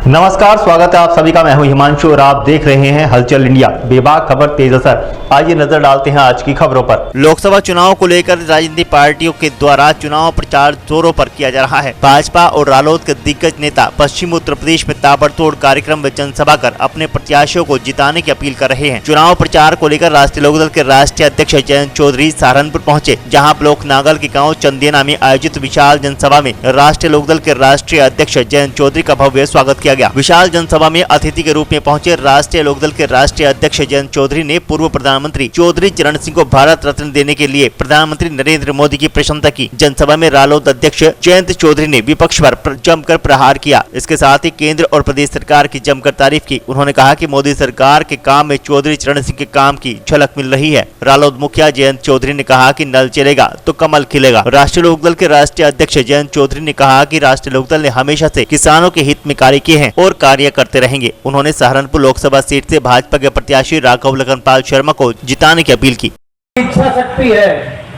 नमस्कार, स्वागत है आप सभी का। मैं हूं हिमांशु और आप देख रहे हैं हलचल इंडिया। बेबाक खबर तेज असर। आइए नजर डालते हैं आज की खबरों पर। लोकसभा चुनाव को लेकर राजनीतिक पार्टियों के द्वारा चुनाव प्रचार जोरों पर किया जा रहा है। भाजपा और रालोद के दिग्गज नेता पश्चिम उत्तर प्रदेश में ताबड़तोड़ कार्यक्रम में जनसभा कर अपने प्रत्याशियों को जिताने की अपील कर रहे हैं। चुनाव प्रचार को लेकर राष्ट्रीय लोकदल के राष्ट्रीय अध्यक्ष जयंत चौधरी सहारनपुर पहुंचे, जहां ब्लॉक नागल के गाँव चंदेना में आयोजित विशाल जनसभा में राष्ट्रीय लोकदल के राष्ट्रीय अध्यक्ष जयंत चौधरी का भव्य स्वागत किया गया। विशाल जनसभा में अतिथि के रूप में पहुंचे राष्ट्रीय लोकदल के राष्ट्रीय अध्यक्ष जयंत चौधरी ने पूर्व प्रधानमंत्री चौधरी चरण सिंह को भारत रत्न देने के लिए प्रधानमंत्री नरेंद्र मोदी की प्रशंसा की। जनसभा में रालोद अध्यक्ष जयंत चौधरी ने विपक्ष पर जमकर प्रहार किया। इसके साथ ही केंद्र और प्रदेश सरकार की जमकर तारीफ की। उन्होंने कहा कि मोदी सरकार के काम में चौधरी चरण सिंह के काम की झलक मिल रही है। रालोद मुखिया जयंत चौधरी ने कहा कि नल चलेगा तो कमल खिलेगा। राष्ट्रीय लोकदल के राष्ट्रीय अध्यक्ष जयंत चौधरी ने कहा कि राष्ट्रीय लोकदल ने हमेशा से किसानों के हित में कार्य किए हैं और कार्य करते रहेंगे। उन्होंने सहारनपुर लोकसभा सीट से भाजपा के प्रत्याशी राघव लखनपाल शर्मा को जिताने की अपील की। इच्छा शक्ति है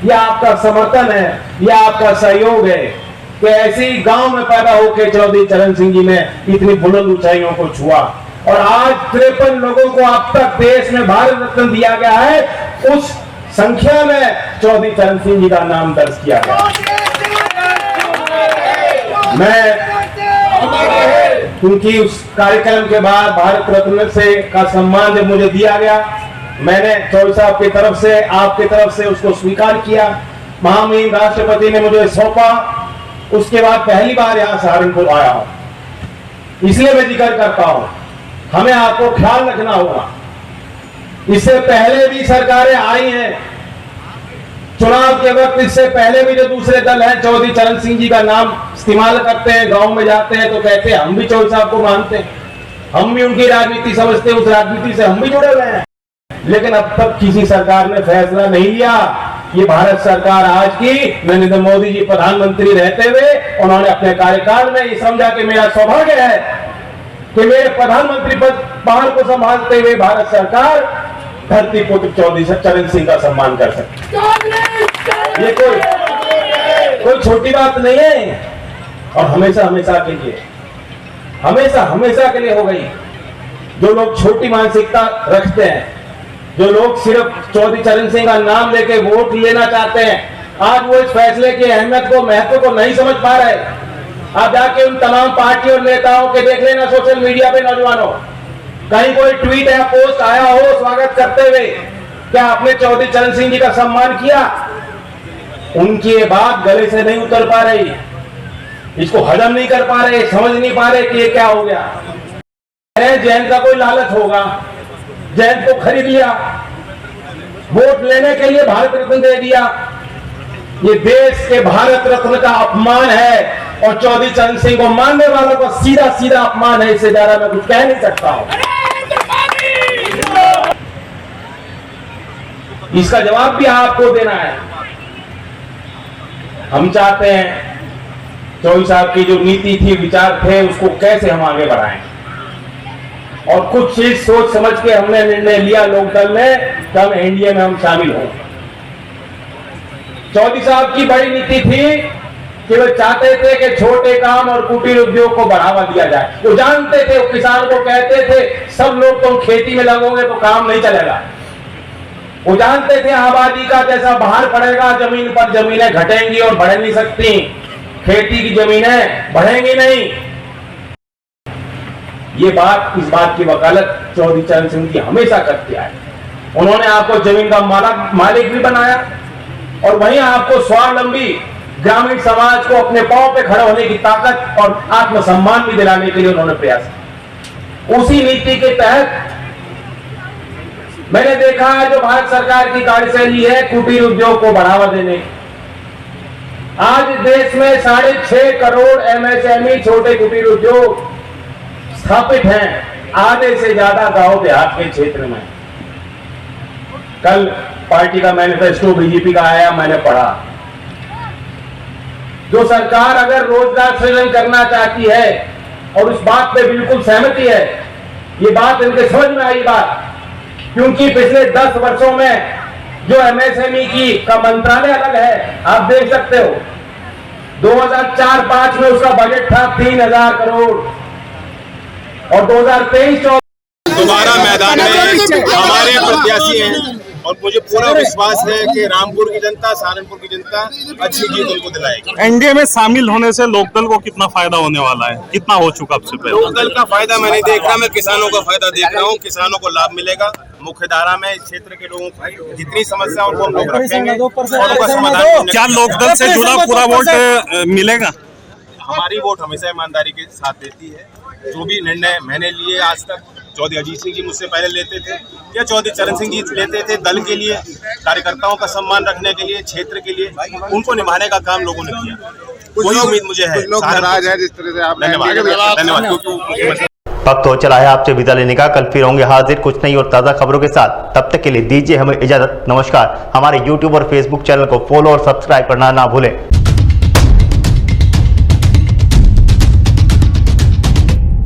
या आपका समर्थन है या आपका सहयोग है कि ऐसी गांव में पैदा होकर चौधरी चरण सिंह जी ने इतनी बुलंद ऊंचाइयों को छुआ और आज 53 लोगों को अब तक देश में भारत रत्न दिया गया है। उस संख्या में चौधरी चरण सिंह जी का नाम दर्ज किया गया। मैं क्योंकि उस कार्यक्रम के बाद भारत रत्न से का सम्मान जब मुझे दिया गया, मैंने चौधरी साहब की तरफ से, आपकी तरफ से उसको स्वीकार किया। महामहिम राष्ट्रपति ने मुझे सौंपा। उसके बाद पहली बार यहाँ सहारनपुर आया हूं, इसलिए मैं जिक्र करता हूं। हमें आपको ख्याल रखना होगा। इससे पहले भी सरकारें आई हैं, चुनाव के वक्त इससे पहले भी जो दूसरे दल हैं चौधरी चरण सिंह जी का नाम इस्तेमाल करते हैं, गांव में जाते हैं तो कहते हैं हम भी चौधरी साहब को मानते हैं, हम भी उनकी राजनीति समझते हैं, उस राजनीति से हम भी जुड़े हुए हैं। लेकिन अब तक किसी सरकार ने फैसला नहीं लिया। ये भारत सरकार आज की नरेंद्र मोदी जी प्रधानमंत्री रहते हुए उन्होंने अपने कार्यकाल में ये समझा कि मेरा सौभाग्य है कि मेरे प्रधानमंत्री पद पहाड़ को संभालते हुए भारत सरकार धरती पुत्र चौधरी चरण सिंह का सम्मान कर सकती। ये कोई छोटी बात नहीं है और हमेशा हमेशा के लिए हो गई। जो लोग छोटी मानसिकता रखते हैं, जो लोग सिर्फ चौधरी चरण सिंह का नाम लेके वोट लेना चाहते हैं, आज वो इस फैसले की अहमियत को, महत्व को नहीं समझ पा रहे। आप जाके उन तमाम पार्टी और नेताओं के देख लेना सोशल मीडिया पे, नौजवानों, कहीं कोई ट्वीट या पोस्ट आया हो स्वागत करते हुए, क्या आपने चौधरी चरण सिंह जी का सम्मान किया? उनकी ये बात गले से नहीं उतर पा रही, इसको हजम नहीं कर पा रहे, समझ नहीं पा रहे कि ये क्या हो गया। जयंत का कोई लालच होगा, जयंत को खरीद लिया, वोट लेने के लिए भारत रत्न दे दिया। ये देश के भारत रत्न का अपमान है और चौधरी चरण सिंह को मानने वालों का सीधा सीधा अपमान है। इससे ज्यादा मैं कुछ कह नहीं सकता हूं। इसका जवाब भी आपको देना है। हम चाहते हैं चौधरी साहब की जो नीति थी, विचार थे, उसको कैसे हम आगे बढ़ाएं और कुछ चीज सोच समझ के हमने निर्णय लिया लोकदल में कि हम एनडीए में हम शामिल हों। चौधरी साहब की बड़ी नीति थी कि वो चाहते थे कि छोटे काम और कुटीर उद्योग को बढ़ावा दिया जाए। वो जानते थे, वो किसान को कहते थे सब लोग तुम खेती में लगोगे तो काम नहीं चलेगा। वो जानते थे आबादी का जैसा बाहर पड़ेगा, जमीन पर जमीनें घटेंगी और बढ़ नहीं सकती, खेती की जमीनें बढ़ेंगी नहीं। ये बात, इस बात की वकालत चौधरी चरण सिंह जी हमेशा करते आए। उन्होंने आपको जमीन का मालिक भी बनाया और वहीं आपको स्वावलंबी ग्रामीण समाज को अपने पांव पे खड़े होने की ताकत और आत्मसम्मान भी दिलाने के लिए उन्होंने प्रयास किया। उसी नीति के तहत मैंने देखा है जो भारत सरकार की कार्यशैली है कुटीर उद्योग को बढ़ावा देने। आज देश में 6.5 करोड़ एमएसएमई छोटे कुटीर उद्योग स्थापित हैं, आधे से ज्यादा गांव देहात के क्षेत्र में। कल पार्टी का मैनिफेस्टो बीजेपी का आया, मैंने पढ़ा। जो सरकार अगर रोजगार सृजन करना चाहती है और उस बात पे बिल्कुल सहमति है, ये बात इनके समझ में आई बात, क्योंकि पिछले 10 वर्षों में जो एमएसएमई की का मंत्रालय अलग है, आप देख सकते हो 2004-05 में उसका बजट था 3000 करोड़। और 2023-24 दोबारा मैदान में हमारे प्रत्याशी हैं और मुझे पूरा विश्वास है कि रामपुर की जनता, सहारनपुर की जनता अच्छी जीत उनको दिलाएगी। एनडीए में शामिल होने से लोकदल को कितना फायदा होने वाला है, कितना हो चुका अब से पहले? लोकदल का फायदा मैं नहीं देख रहा, मैं किसानों का फायदा देख रहा हूँ। किसानों को लाभ मिलेगा, मुख्य धारा में इस क्षेत्र के लोगों की जितनी समस्या उनको हम लोग रखेंगे और उनका समाधान। क्या लोकदल से जुड़ा पूरा वोट मिलेगा? हमारी वोट हमेशा ईमानदारी के साथ देती है। जो भी निर्णय मैंने लिए आज तक, चौधरी अजीत सिंह जी मुझसे पहले लेते थे या चौधरी चरण सिंह जी लेते थे, दल के लिए, कार्यकर्ताओं का सम्मान रखने के लिए, क्षेत्र के लिए, उनको निभाने का काम लोगों ने किया। वही उम्मीद मुझे है। जिस तरह से आप धन्यवाद। वक्त हो चला है आपसे विदा लेने का। कल फिर होंगे हाजिर कुछ नई और ताज़ा खबरों के साथ। तब तक के लिए दीजिए हमें इजाजत। नमस्कार। हमारे YouTube और Facebook चैनल को फॉलो और सब्सक्राइब करना ना भूलें।